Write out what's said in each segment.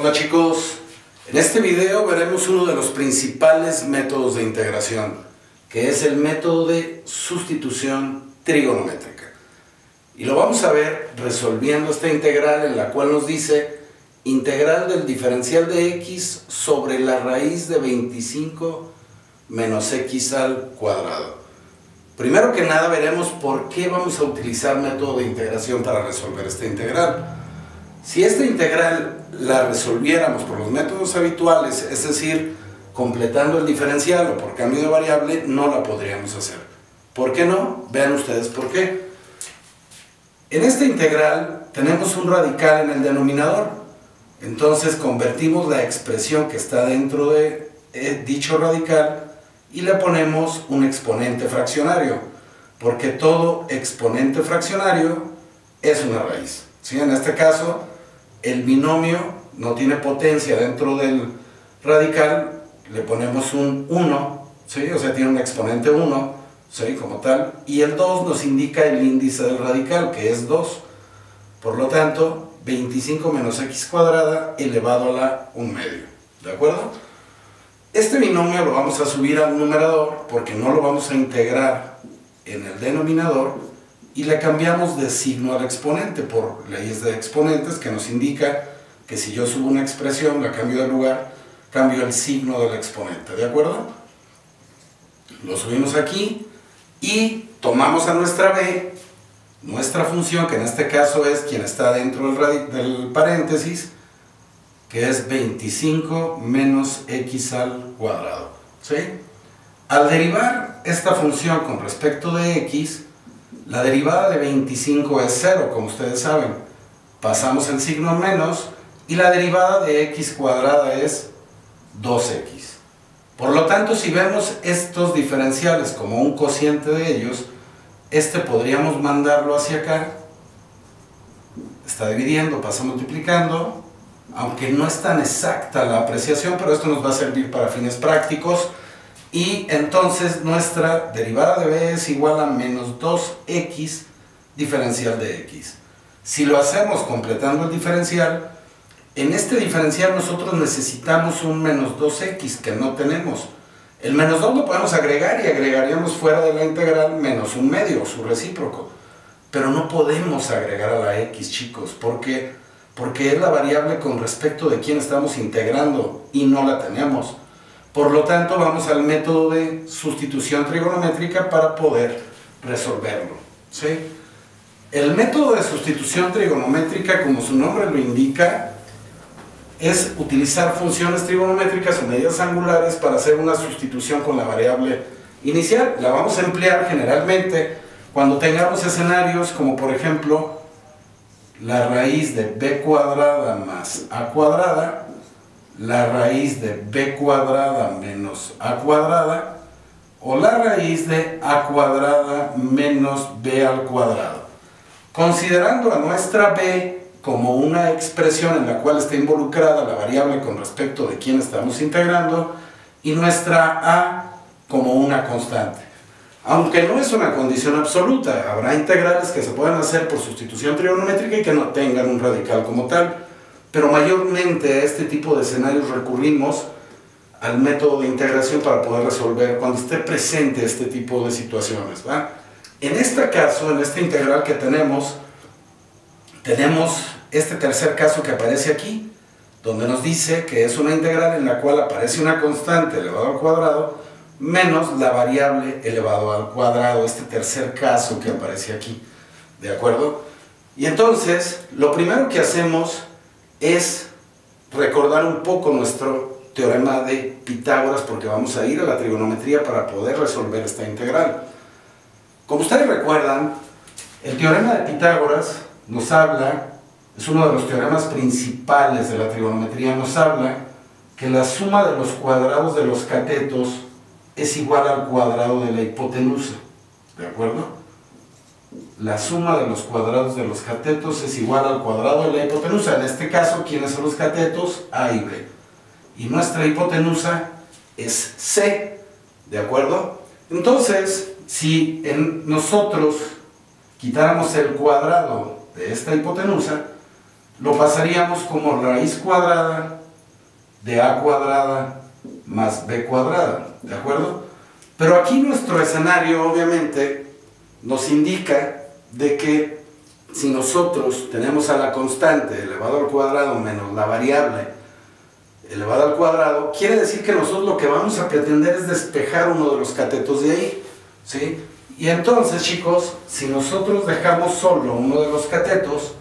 Hola chicos, en este video veremos uno de los principales métodos de integración, que es el método de sustitución trigonométrica. Y lo vamos a ver resolviendo esta integral en la cual nos dice integral del diferencial de x sobre la raíz de 25 menos x al cuadrado. Primero que nada veremos por qué vamos a utilizar método de integración para resolver esta integral. Si esta integral la resolviéramos por los métodos habituales, es decir, completando el diferencial o por cambio de variable, no la podríamos hacer. ¿Por qué no? Vean ustedes por qué. En esta integral tenemos un radical en el denominador, entonces convertimos la expresión que está dentro de dicho radical y le ponemos un exponente fraccionario, porque todo exponente fraccionario es una raíz. ¿Sí? En este caso, el binomio no tiene potencia dentro del radical, le ponemos un 1, ¿sí? O sea, tiene un exponente 1, ¿sí? Como tal, y el 2 nos indica el índice del radical, que es 2. Por lo tanto, 25 menos x cuadrada elevado a la 1 medio. ¿De acuerdo? Este binomio lo vamos a subir al numerador porque no lo vamos a integrar en el denominador y le cambiamos de signo al exponente por leyes de exponentes que nos indica que si yo subo una expresión, la cambio de lugar, cambio el signo del exponente. ¿De acuerdo? Lo subimos aquí y tomamos a nuestra b, nuestra función, que en este caso es quien está dentro del paréntesis, que es 25 menos x al cuadrado. ¿Sí? Al derivar esta función con respecto de x, la derivada de 25 es 0, como ustedes saben. Pasamos el signo menos y la derivada de x cuadrada es 2x. Por lo tanto, si vemos estos diferenciales como un cociente de ellos, este podríamos mandarlo hacia acá. Está dividiendo, pasa multiplicando, aunque no es tan exacta la apreciación, pero esto nos va a servir para fines prácticos. Y entonces nuestra derivada de b es igual a menos 2x diferencial de x. Si lo hacemos completando el diferencial, en este diferencial nosotros necesitamos un menos 2x que no tenemos. El menos 2 lo podemos agregar y agregaríamos fuera de la integral menos 1 medio, su recíproco. Pero no podemos agregar a la x, chicos, porque es la variable con respecto de quién estamos integrando y no la tenemos. Por lo tanto, vamos al método de sustitución trigonométrica para poder resolverlo. ¿Sí? El método de sustitución trigonométrica, como su nombre lo indica, es utilizar funciones trigonométricas o medidas angulares para hacer una sustitución con la variable inicial. La vamos a emplear generalmente cuando tengamos escenarios como, por ejemplo, la raíz de b cuadrada más a cuadrada, la raíz de b cuadrada menos a cuadrada o la raíz de a cuadrada menos b al cuadrado. Considerando a nuestra b como una expresión en la cual está involucrada la variable con respecto de quién estamos integrando y nuestra a como una constante. Aunque no es una condición absoluta, habrá integrales que se pueden hacer por sustitución trigonométrica y que no tengan un radical como tal. Pero mayormente a este tipo de escenarios recurrimos al método de integración para poder resolver cuando esté presente este tipo de situaciones, ¿va? En este caso, en esta integral que tenemos este tercer caso que aparece aquí, donde nos dice que es una integral en la cual aparece una constante elevado al cuadrado menos la variable elevado al cuadrado, este tercer caso que aparece aquí, ¿de acuerdo? Y entonces, lo primero que hacemos es recordar un poco nuestro teorema de Pitágoras, porque vamos a ir a la trigonometría para poder resolver esta integral. Como ustedes recuerdan, el teorema de Pitágoras nos habla, es uno de los teoremas principales de la trigonometría, nos habla que la suma de los cuadrados de los catetos es igual al cuadrado de la hipotenusa, ¿de acuerdo? La suma de los cuadrados de los catetos es igual al cuadrado de la hipotenusa. En este caso, ¿quiénes son los catetos? A y B. Y nuestra hipotenusa es C, ¿de acuerdo? Entonces, si nosotros quitáramos el cuadrado de esta hipotenusa, lo pasaríamos como raíz cuadrada de a cuadrada más b cuadrada, ¿de acuerdo? Pero aquí nuestro escenario obviamente nos indica de que si nosotros tenemos a la constante elevado al cuadrado menos la variable elevada al cuadrado, quiere decir que nosotros lo que vamos a pretender es despejar uno de los catetos de ahí, ¿sí? Y entonces, chicos, si nosotros dejamos solo uno de los catetos,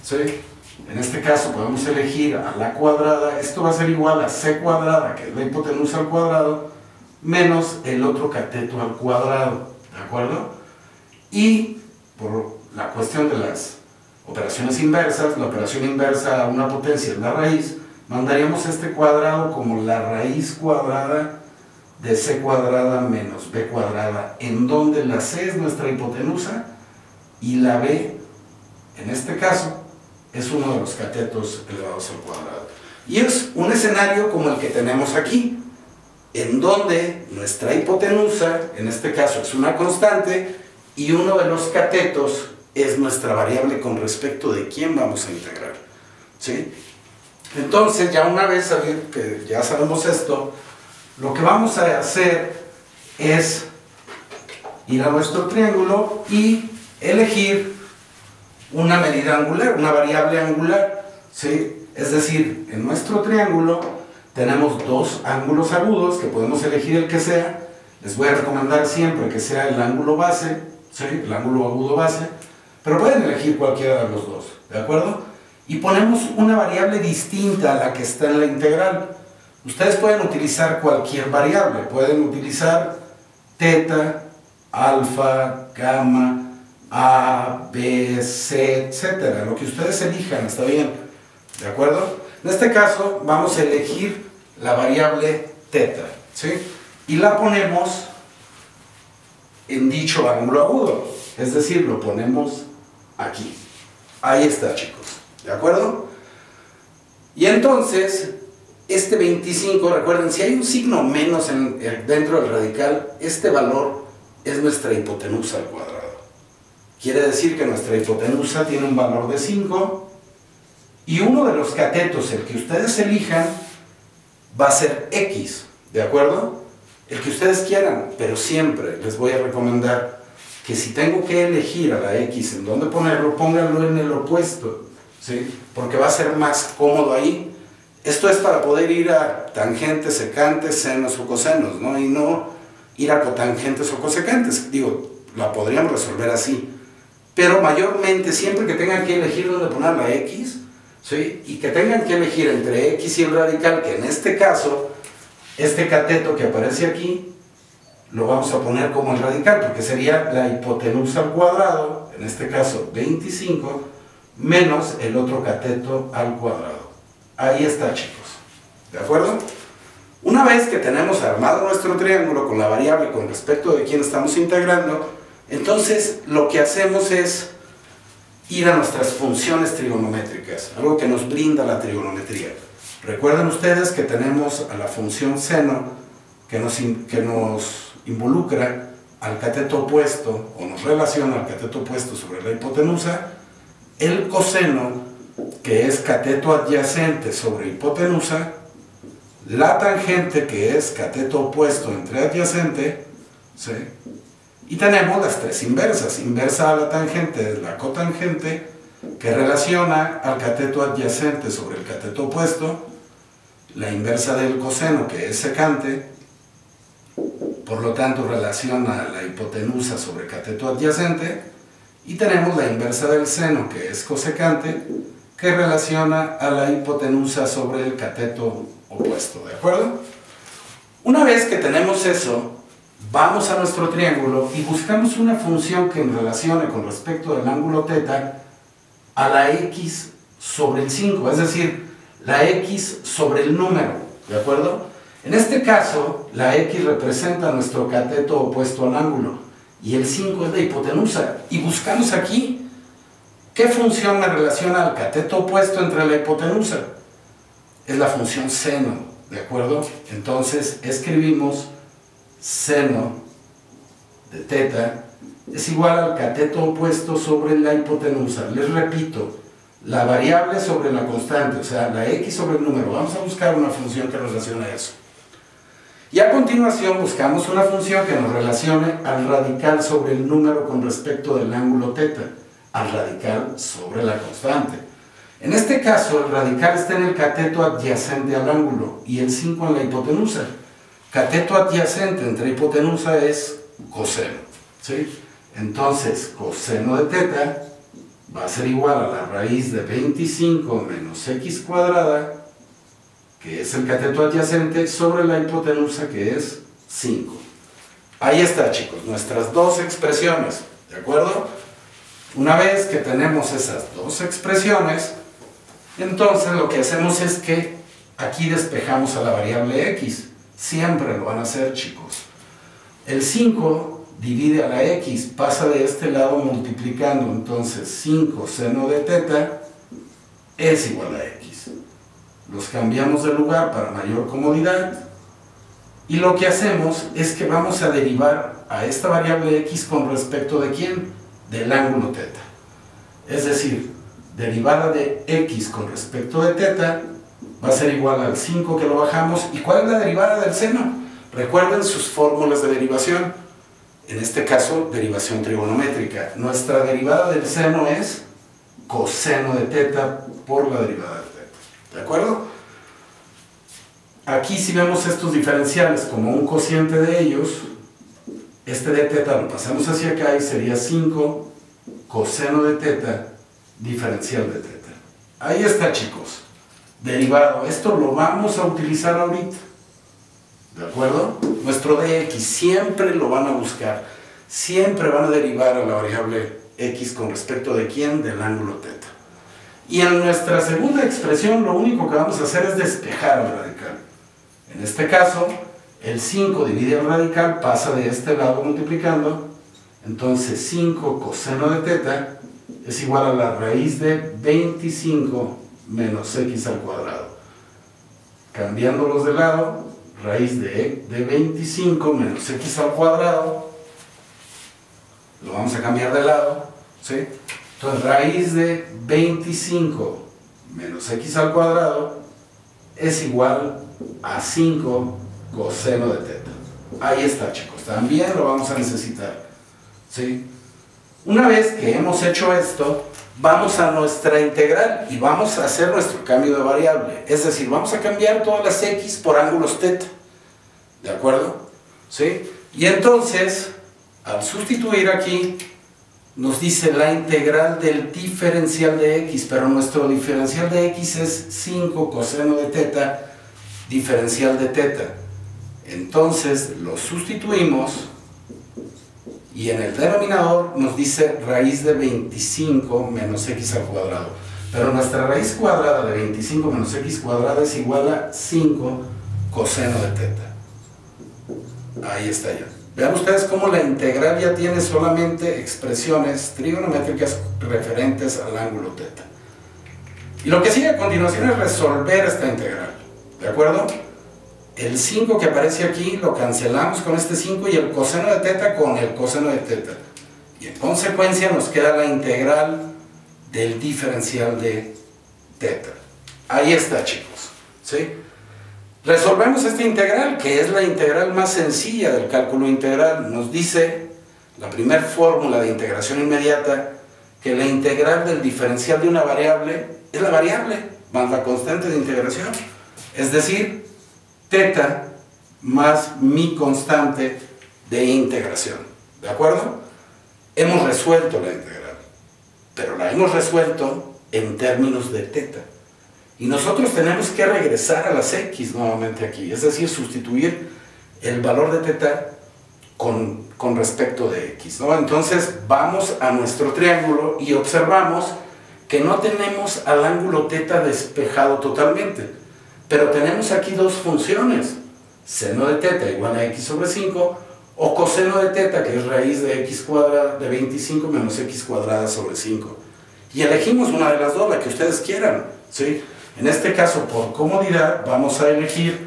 ¿sí? En este caso podemos elegir a la cuadrada, esto va a ser igual a c cuadrada, que es la hipotenusa al cuadrado, menos el otro cateto al cuadrado, ¿de acuerdo? Y por la cuestión de las operaciones inversas, la operación inversa a una potencia es la raíz, mandaríamos este cuadrado como la raíz cuadrada de c cuadrada menos b cuadrada, en donde la c es nuestra hipotenusa y la b, en este caso, es uno de los catetos elevados al cuadrado. Y es un escenario como el que tenemos aquí, en donde nuestra hipotenusa, en este caso es una constante, y uno de los catetos es nuestra variable con respecto de quién vamos a integrar, ¿sí? Entonces, ya una vez que ya sabemos esto, lo que vamos a hacer es ir a nuestro triángulo y elegir una medida angular, una variable angular, ¿sí? Es decir, en nuestro triángulo tenemos dos ángulos agudos que podemos elegir el que sea. Les voy a recomendar siempre que sea el ángulo base, ¿sí? El ángulo agudo base, pero pueden elegir cualquiera de los dos, ¿de acuerdo? Y ponemos una variable distinta a la que está en la integral. Ustedes pueden utilizar cualquier variable, pueden utilizar teta, alfa, gamma, a, b, c, etcétera, lo que ustedes elijan, está bien, ¿de acuerdo? En este caso vamos a elegir la variable teta, ¿sí? Y la ponemos en dicho ángulo agudo, es decir, lo ponemos aquí. Ahí está, chicos, ¿de acuerdo? Y entonces, este 25, recuerden, si hay un signo menos dentro del radical, este valor es nuestra hipotenusa al cuadrado. Quiere decir que nuestra hipotenusa tiene un valor de 5 y uno de los catetos, el que ustedes elijan, va a ser x, ¿de acuerdo? El que ustedes quieran, pero siempre les voy a recomendar que si tengo que elegir a la x en dónde ponerlo, pónganlo en el opuesto, ¿sí? Porque va a ser más cómodo ahí. Esto es para poder ir a tangentes, secantes, senos o cosenos, ¿no? Y no ir a cotangentes o cosecantes. Digo, la podríamos resolver así. Pero mayormente, siempre que tengan que elegir dónde poner la x, ¿sí? Y que tengan que elegir entre x y el radical, que en este caso, este cateto que aparece aquí, lo vamos a poner como el radical, porque sería la hipotenusa al cuadrado, en este caso 25, menos el otro cateto al cuadrado. Ahí está, chicos, ¿de acuerdo? Una vez que tenemos armado nuestro triángulo con la variable con respecto de quién estamos integrando, entonces lo que hacemos es ir a nuestras funciones trigonométricas, algo que nos brinda la trigonometría. Recuerden ustedes que tenemos a la función seno que nos involucra al cateto opuesto, o nos relaciona al cateto opuesto sobre la hipotenusa, el coseno, que es cateto adyacente sobre hipotenusa, la tangente, que es cateto opuesto entre adyacente, ¿sí? Y tenemos las tres inversas. Inversa a la tangente es la cotangente, que relaciona al cateto adyacente sobre el cateto opuesto, la inversa del coseno, que es secante, por lo tanto relaciona la hipotenusa sobre cateto adyacente, y tenemos la inversa del seno, que es cosecante, que relaciona a la hipotenusa sobre el cateto opuesto, ¿de acuerdo? Una vez que tenemos eso, vamos a nuestro triángulo y buscamos una función que relacione con respecto del ángulo teta a la x sobre el 5, es decir, la x sobre el número, ¿de acuerdo? En este caso, la x representa nuestro cateto opuesto al ángulo y el 5 es la hipotenusa. Y buscamos aquí, ¿qué función me relaciona al cateto opuesto entre la hipotenusa? Es la función seno, ¿de acuerdo? Entonces, escribimos seno de teta es igual al cateto opuesto sobre la hipotenusa. Les repito, la variable sobre la constante, o sea, la x sobre el número. Vamos a buscar una función que relacione eso. Y a continuación buscamos una función que nos relacione al radical sobre el número con respecto del ángulo θ, al radical sobre la constante. En este caso, el radical está en el cateto adyacente al ángulo y el 5 en la hipotenusa. Cateto adyacente entre hipotenusa es coseno, ¿sí? Entonces, coseno de θ va a ser igual a la raíz de 25 menos x cuadrada, que es el cateto adyacente, sobre la hipotenusa, que es 5. Ahí está, chicos, nuestras dos expresiones, ¿de acuerdo? Una vez que tenemos esas dos expresiones, entonces lo que hacemos es que aquí despejamos a la variable x. Siempre lo van a hacer, chicos. El 5 divide a la x, pasa de este lado multiplicando, entonces 5 seno de θ es igual a x. Los cambiamos de lugar para mayor comodidad y lo que hacemos es que vamos a derivar a esta variable x con respecto de ¿quién? Del ángulo θ. Es decir, derivada de x con respecto de θ va a ser igual al 5 que lo bajamos. ¿Y cuál es la derivada del seno? Recuerden sus fórmulas de derivación. En este caso, derivación trigonométrica. Nuestra derivada del seno es coseno de θ por la derivada de θ. ¿De acuerdo? Aquí si vemos estos diferenciales como un cociente de ellos, este de θ lo pasamos hacia acá y sería 5 coseno de θ diferencial de θ. Ahí está, chicos. Derivado. Esto lo vamos a utilizar ahorita. ¿De acuerdo? Nuestro dx siempre lo van a buscar. Siempre van a derivar a la variable x con respecto de ¿quién? Del ángulo θ. Y en nuestra segunda expresión lo único que vamos a hacer es despejar al radical. En este caso, el 5 divide el radical, pasa de este lado multiplicando. Entonces 5 coseno de θ es igual a la raíz de 25 menos x al cuadrado. Cambiándolos de lado, raíz de 25 menos x al cuadrado, lo vamos a cambiar de lado, ¿sí? Entonces raíz de 25 menos x al cuadrado es igual a 5 coseno de θ. Ahí está, chicos, también lo vamos a necesitar, ¿sí? Una vez que hemos hecho esto, vamos a nuestra integral y vamos a hacer nuestro cambio de variable. Es decir, vamos a cambiar todas las x por ángulos θ. ¿De acuerdo? ¿Sí? Y entonces, al sustituir aquí, nos dice la integral del diferencial de x, pero nuestro diferencial de x es 5 coseno de θ diferencial de θ. Entonces, lo sustituimos y en el denominador nos dice raíz de 25 menos x al cuadrado. Pero nuestra raíz cuadrada de 25 menos x cuadrada es igual a 5 coseno de θ. Ahí está ya. Vean ustedes cómo la integral ya tiene solamente expresiones trigonométricas referentes al ángulo θ. Y lo que sigue a continuación es resolver esta integral. ¿De acuerdo? El 5 que aparece aquí lo cancelamos con este 5 y el coseno de θ con el coseno de θ. Y en consecuencia nos queda la integral del diferencial de θ. Ahí está, chicos. ¿Sí? Resolvemos esta integral, que es la integral más sencilla del cálculo integral. Nos dice la primera fórmula de integración inmediata que la integral del diferencial de una variable es la variable más la constante de integración. Es decir, θ más mi constante de integración. ¿De acuerdo? Hemos resuelto la integral, pero la hemos resuelto en términos de θ. Y nosotros tenemos que regresar a las x nuevamente aquí, es decir, sustituir el valor de θ con respecto de x, ¿no? Entonces vamos a nuestro triángulo y observamos que no tenemos al ángulo θ despejado totalmente. Pero tenemos aquí dos funciones, seno de θ igual a x sobre 5, o coseno de θ, que es raíz de x cuadrada de 25 menos x cuadrada sobre 5. Y elegimos una de las dos, la que ustedes quieran, ¿sí? En este caso, por comodidad, vamos a elegir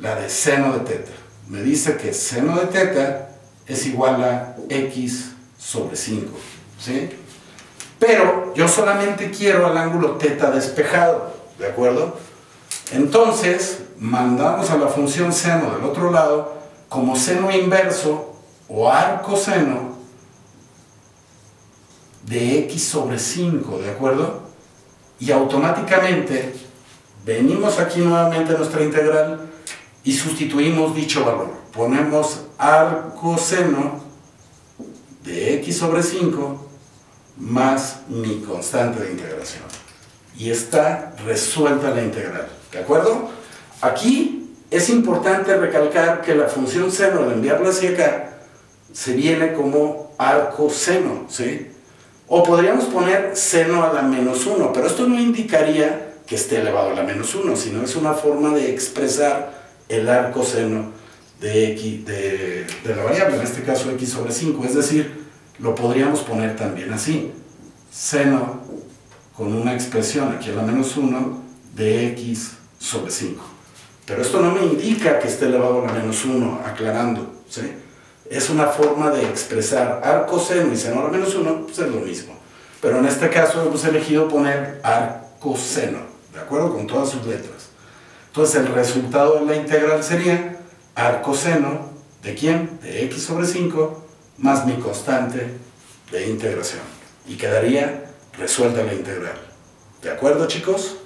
la de seno de θ. Me dice que seno de θ es igual a x sobre 5, ¿sí? Pero yo solamente quiero al ángulo θ despejado, ¿de acuerdo? Entonces, mandamos a la función seno del otro lado como seno inverso o arcoseno de x sobre 5, ¿de acuerdo? Y automáticamente venimos aquí nuevamente a nuestra integral y sustituimos dicho valor. Ponemos arcoseno de x sobre 5 más mi constante de integración. Y está resuelta la integral, ¿de acuerdo? Aquí es importante recalcar que la función seno, al enviarla hacia acá, se viene como arcoseno, ¿sí? O podríamos poner seno a la menos 1, pero esto no indicaría que esté elevado a la menos 1, sino es una forma de expresar el arcoseno de x, de la variable, en este caso x sobre 5, es decir, lo podríamos poner también así, seno con una expresión aquí a la menos 1 de x sobre 5. Pero esto no me indica que esté elevado a la menos 1, aclarando, ¿sí? Es una forma de expresar arcoseno y seno a la menos 1, pues es lo mismo. Pero en este caso hemos elegido poner arcoseno, ¿de acuerdo? Con todas sus letras. Entonces el resultado de la integral sería arcoseno, ¿de quién? De x sobre 5 más mi constante de integración. Y quedaría resuelta la integral. ¿De acuerdo, chicos?